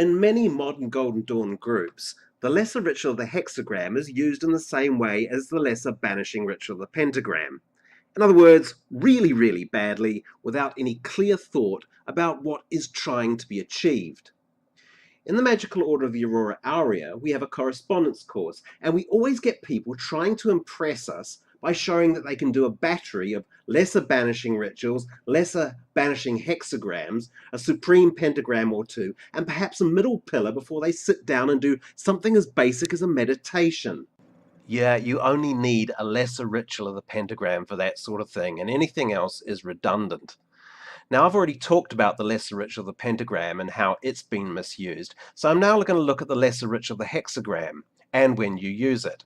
In many modern Golden Dawn groups, the lesser ritual of the hexagram is used in the same way as the lesser banishing ritual of the pentagram. In other words, really, really badly, without any clear thought about what is trying to be achieved. In the Magical Order of the Aurora Aurea, we have a correspondence course, and we always get people trying to impress us by showing that they can do a battery of lesser banishing rituals, lesser banishing hexagrams, a supreme pentagram or two, and perhaps a middle pillar before they sit down and do something as basic as a meditation. Yeah, you only need a lesser ritual of the pentagram for that sort of thing, and anything else is redundant. Now, I've already talked about the lesser ritual of the pentagram and how it's been misused, so I'm now going to look at the lesser ritual of the hexagram and when you use it.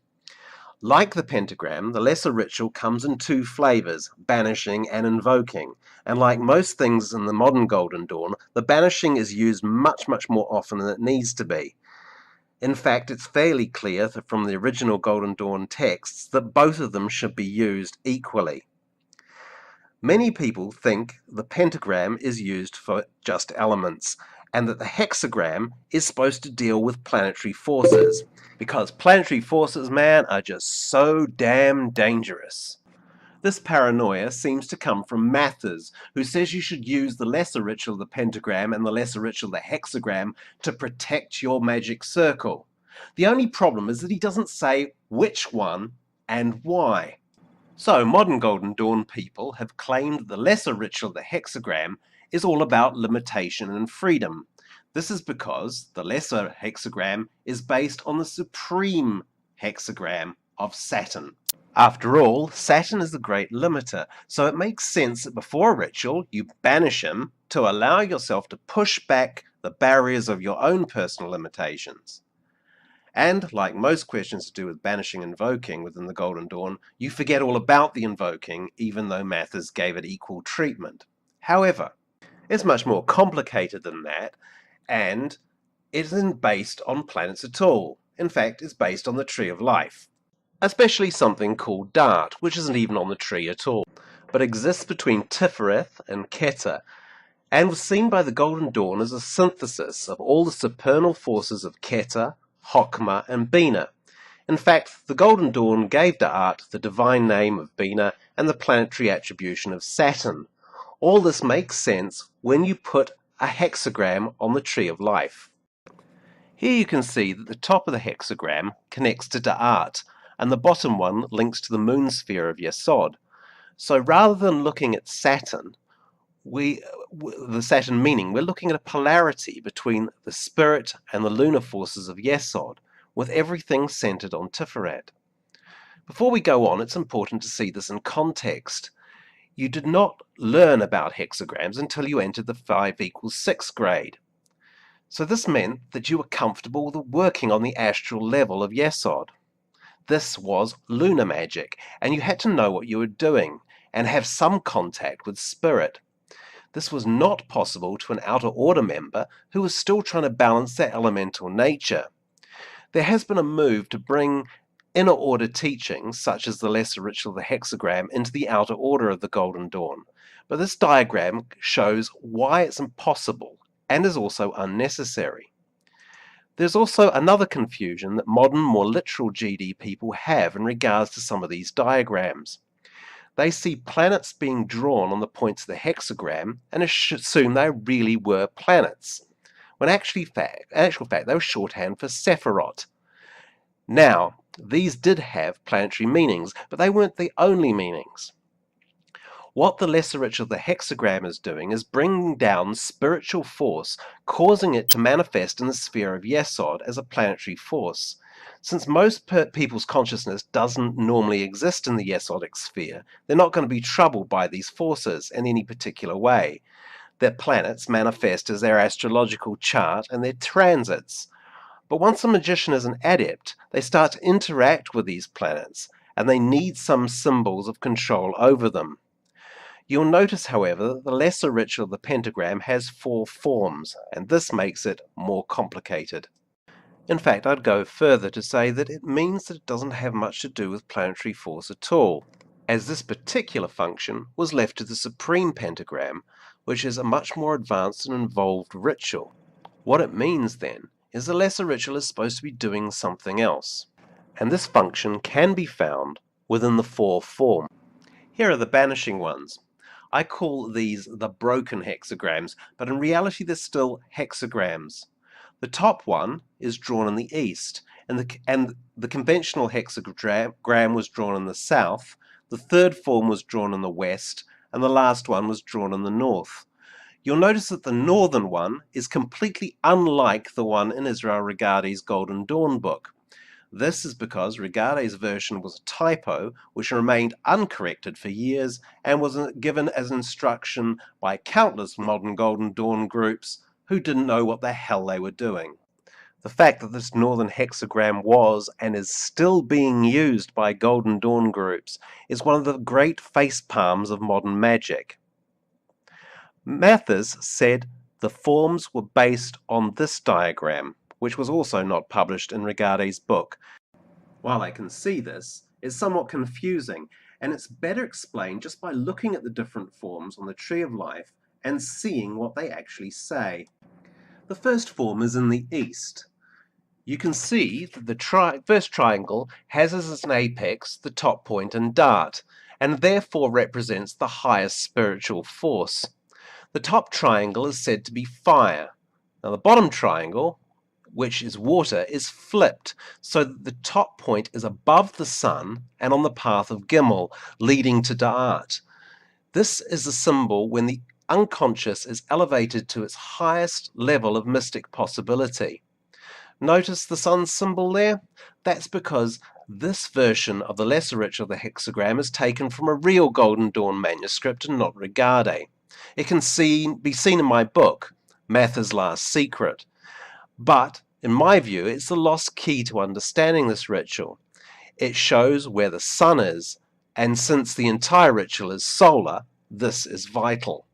Like the pentagram, the lesser ritual comes in two flavors, banishing and invoking, and like most things in the modern Golden Dawn, the banishing is used much more often than it needs to be. In fact, it's fairly clear from the original Golden Dawn texts that both of them should be used equally. Many people think the pentagram is used for just elements, and that the hexagram is supposed to deal with planetary forces, because planetary forces, man, are just so damn dangerous. This paranoia seems to come from Mathers, who says you should use the lesser ritual of the pentagram and the lesser ritual of the hexagram to protect your magic circle. The only problem is that he doesn't say which one and why. So modern Golden Dawn people have claimed that the lesser ritual of the hexagram is all about limitation and freedom. This is because the lesser hexagram is based on the supreme hexagram of Saturn. After all, Saturn is the great limiter, so it makes sense that before a ritual you banish him to allow yourself to push back the barriers of your own personal limitations. And, like most questions to do with banishing and invoking within the Golden Dawn, you forget all about the invoking, even though Mathers gave it equal treatment. However, it's much more complicated than that, and it isn't based on planets at all. In fact, it's based on the Tree of Life. Especially something called Dart, which isn't even on the tree at all, but exists between Tifereth and Keter, and was seen by the Golden Dawn as a synthesis of all the supernal forces of Keter, Hokmah, and Bina. In fact, the Golden Dawn gave Da'at the divine name of Bina and the planetary attribution of Saturn. All this makes sense when you put a hexagram on the Tree of Life. Here you can see that the top of the hexagram connects to Da'at, and the bottom one links to the moon sphere of Yesod. So rather than looking at Saturn, the Saturn meaning, we're looking at a polarity between the spirit and the lunar forces of Yesod, with everything centered on Tiferet. Before we go on, it's important to see this in context. You did not learn about hexagrams until you entered the 5 equals 6 grade. So this meant that you were comfortable with working on the astral level of Yesod. This was lunar magic, and you had to know what you were doing, and have some contact with spirit. This was not possible to an outer order member who was still trying to balance their elemental nature. There has been a move to bring inner order teachings, such as the lesser ritual of the hexagram, into the outer order of the Golden Dawn, but this diagram shows why it's impossible and is also unnecessary. There's also another confusion that modern, more literal GD people have in regards to some of these diagrams. They see planets being drawn on the points of the hexagram and assume they really were planets, when in actual fact they were shorthand for Sephiroth. Now, these did have planetary meanings, but they weren't the only meanings. What the lesser ritual of the hexagram is doing is bringing down spiritual force, causing it to manifest in the sphere of Yesod as a planetary force. Since most people's consciousness doesn't normally exist in the Yesodic sphere, they're not going to be troubled by these forces in any particular way. Their planets manifest as their astrological chart and their transits. But once a magician is an adept, they start to interact with these planets, and they need some symbols of control over them. You'll notice, however, that the lesser ritual of the pentagram has 4 forms, and this makes it more complicated. In fact, I'd go further to say that it means that it doesn't have much to do with planetary force at all, as this particular function was left to the supreme pentagram, which is a much more advanced and involved ritual. What it means then is the lesser ritual is supposed to be doing something else, and this function can be found within the 4 forms. Here are the banishing ones. I call these the broken hexagrams, but in reality they're still hexagrams. The top one is drawn in the east, and the conventional hexagram was drawn in the south, the third form was drawn in the west, and the last one was drawn in the north. You'll notice that the northern one is completely unlike the one in Israel Regardie's Golden Dawn book. This is because Regardie's version was a typo which remained uncorrected for years and was given as instruction by countless modern Golden Dawn groups who didn't know what the hell they were doing. The fact that this northern hexagram was and is still being used by Golden Dawn groups is one of the great facepalms of modern magic. Mathers said the forms were based on this diagram, which was also not published in Regardie's book. While I can see this, it's somewhat confusing, and it's better explained just by looking at the different forms on the Tree of Life and seeing what they actually say. The first form is in the east. You can see that the first triangle has as its apex the top point and dart, and therefore represents the highest spiritual force. The top triangle is said to be fire. Now the bottom triangle, which is water, is flipped so that the top point is above the sun and on the path of Gimel, leading to Da'at. This is a symbol when the unconscious is elevated to its highest level of mystic possibility. Notice the sun symbol there? That's because this version of the lesser ritual of the hexagram is taken from a real Golden Dawn manuscript and not Regardie. It can be seen in my book, Mathers' Last Secret. But, in my view, it's the lost key to understanding this ritual. It shows where the sun is, and since the entire ritual is solar, this is vital.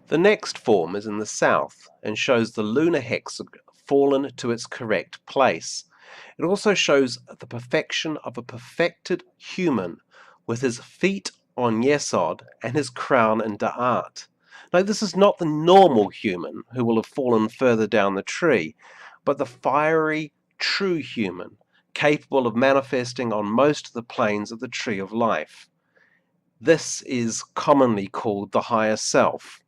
The next form is in the south, and shows the lunar hexagram fallen to its correct place. It also shows the perfection of a perfected human, with his feet on Yesod and his crown in Da'at. Now, this is not the normal human who will have fallen further down the tree, but the fiery, true human, capable of manifesting on most of the planes of the Tree of Life. This is commonly called the higher self.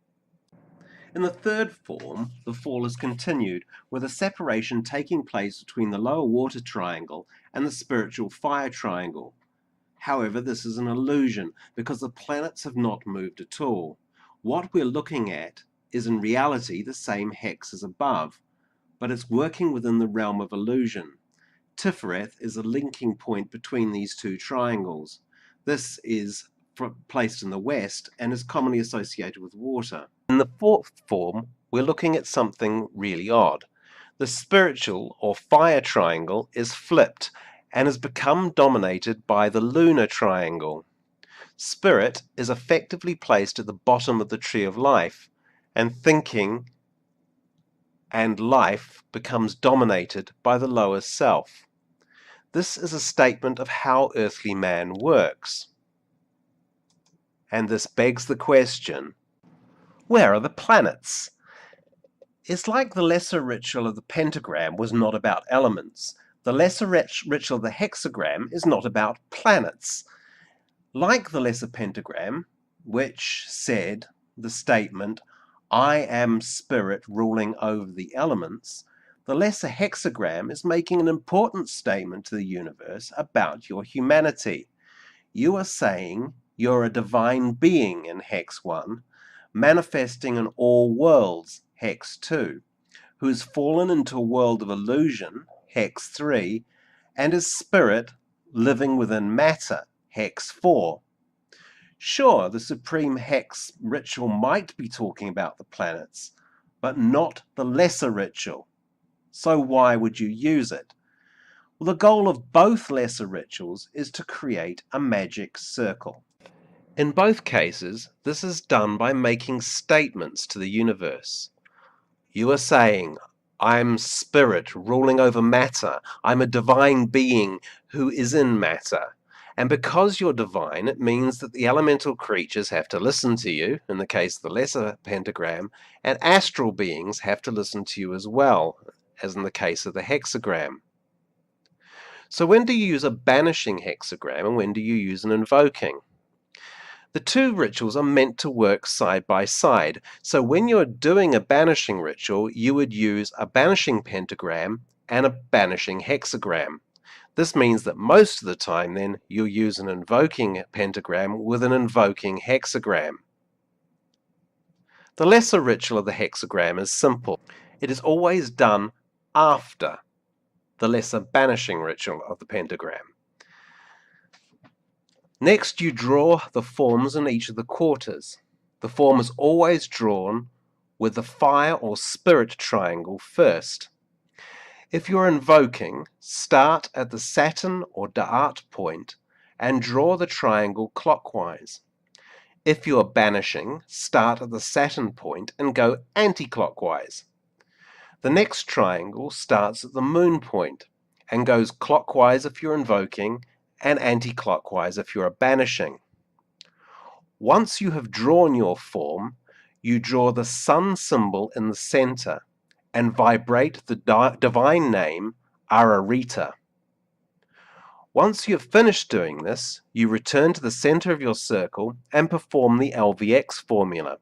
In the third form, the fall is continued, with a separation taking place between the lower water triangle and the spiritual fire triangle. However, this is an illusion, because the planets have not moved at all. What we're looking at is in reality the same hex as above, but it's working within the realm of illusion. Tifereth is a linking point between these two triangles. This is placed in the west and is commonly associated with water. In the fourth form, we're looking at something really odd. The spiritual or fire triangle is flipped and has become dominated by the lunar triangle. Spirit is effectively placed at the bottom of the Tree of Life, and thinking and life becomes dominated by the lower self. This is a statement of how earthly man works. And this begs the question, where are the planets? It's like the lesser ritual of the pentagram was not about elements. The lesser ritual of the hexagram is not about planets. Like the lesser pentagram, which said the statement, I am spirit ruling over the elements, the lesser hexagram is making an important statement to the universe about your humanity. You are saying you're a divine being in Hex 1, manifesting in all worlds, Hex 2, who has fallen into a world of illusion, Hex 3, and is spirit living within matter, Hex 4. Sure, the Supreme Hex ritual might be talking about the planets, but not the lesser ritual. So why would you use it? Well, the goal of both lesser rituals is to create a magic circle. In both cases, this is done by making statements to the universe. You are saying, I'm spirit ruling over matter. I'm a divine being who is in matter. And because you're divine, it means that the elemental creatures have to listen to you, in the case of the lesser pentagram, and astral beings have to listen to you as well, as in the case of the hexagram. So when do you use a banishing hexagram and when do you use an invoking? The two rituals are meant to work side by side. So when you're doing a banishing ritual, you would use a banishing pentagram and a banishing hexagram. This means that most of the time then you'll use an invoking pentagram with an invoking hexagram. The lesser ritual of the hexagram is simple. It is always done after the lesser banishing ritual of the pentagram. Next, you draw the forms in each of the quarters. The form is always drawn with the fire or spirit triangle first. If you're invoking, start at the Saturn or Da'at point and draw the triangle clockwise. If you're banishing, start at the Saturn point and go anti-clockwise. The next triangle starts at the Moon point and goes clockwise if you're invoking and anti-clockwise if you're banishing. Once you have drawn your form, you draw the Sun symbol in the center and vibrate the divine name Ararita. Once you have finished doing this, you return to the center of your circle and perform the LVX formula.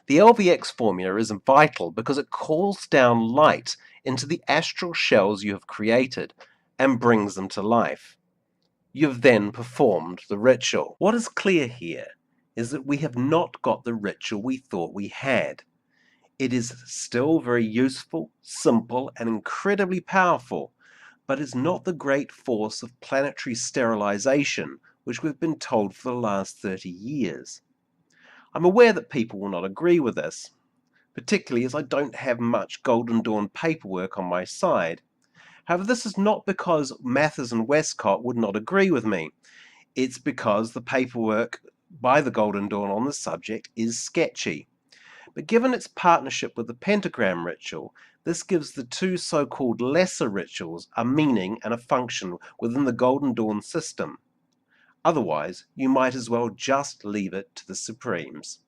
The LVX formula is vital because it calls down light into the astral shells you have created and brings them to life. You have then performed the ritual. What is clear here is that we have not got the ritual we thought we had. It is still very useful, simple, and incredibly powerful, but is not the great force of planetary sterilization which we've been told for the last 30 years. I'm aware that people will not agree with this, particularly as I don't have much Golden Dawn paperwork on my side. However, this is not because Mathers and Westcott would not agree with me. It's because the paperwork by the Golden Dawn on the subject is sketchy. But given its partnership with the pentagram ritual, this gives the two so-called lesser rituals a meaning and a function within the Golden Dawn system. Otherwise, you might as well just leave it to the Supremes.